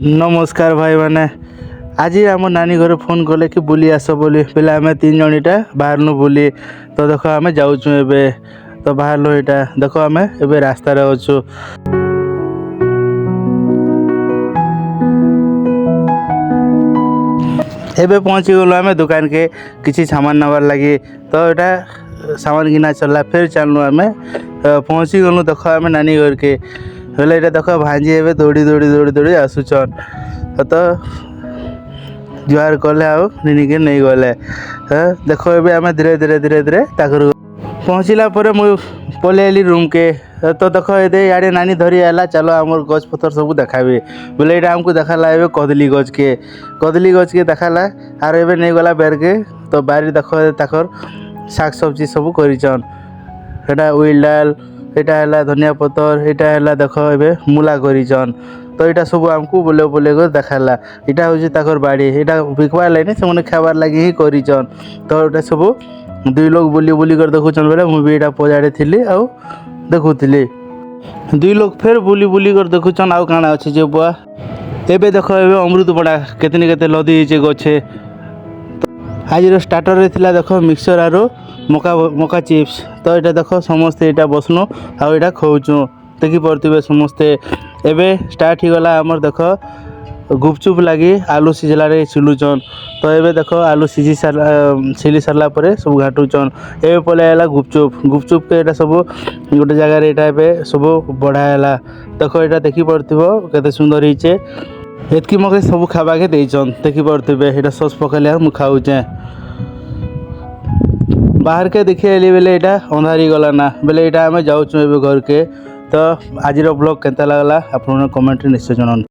नमस्कार भाई मैंने आज आम नानी घर फोन कले कि बुली आस बोली पहले आम 3 जणीटा बाहर बुली तो देख आम जाऊँ ए तो बाहर यहाँ देख आम ए रास्तार अच्छु एबे पहुँची गलु आम दुकान के किसी सामान नबार लगी तो यहाँ सामान किना चलला फिर चलनु आम पहुँची गलु देख आम नानी घर के बोले ये देख भांजी ए दौड़ी दौड़ी दौड़ी दौड़ी आसुचन तो जुआर कले आनी के नहीं गले देख ए आम धीरे धीरे धीरे धीरे पहुँचला मुझे पलि आली रूम के तो देख ये नानी धरी आला चलो आमर गछ पतर सब देखा बोले ये आमको देखाला ए कदली गछ के देखाला आर ए नहीं गला बेर के तो बारी देख ताकर शाक सब्जी सब कर उइल डाल यहाँ धनिया पतर यहाँ देख ए मूला करन तो यहाँ सब आमको बोले बोले देखाला यहाँ हूँ ताकर बाड़ी यहाँ बिकबार लगे से खाबार लगे ही करन तो यहाँ सब दुई लोग बुली बुली कर देखुन बोले मुझे यहाँ पजाड़े थी आउ देखुली दुई लोग फिर बुली बुली कर देखुन आउ काଣା अच्छे जे बुआ एबे देख ए अमृतभंडा केते लदी गछे आज स्टार्टर रे थिला देख मिक्सचर आरो मका मका चिप्स तो यहाँ देख समस्ते यहाँ बसनु आउ यहाँ खोचु देखी पड़े समस्ते एबे स्टार्ट हो गला आमर देख गुपचुप लगी आलू सिझलारे छिलुचन तो ये देख आलू छिली सारा सब घाटुचन ए पलि आला गुपचुप के यहाँ सब गोटे जगार यहाँ सब बढ़ाला देख यहाँ देखी पड़े के सुंदर होचे एतकी मके सब खावा के देचन देखी पड़े यहाँ सस पकड़े मुझे खाऊचे बाहर के देखी आली बेले यहाँ अंधारी गला ना बेले यहाँ आम जाऊँ घर के तो आज ब्लॉग केता लगला आप कमेंट निश्चय जनान।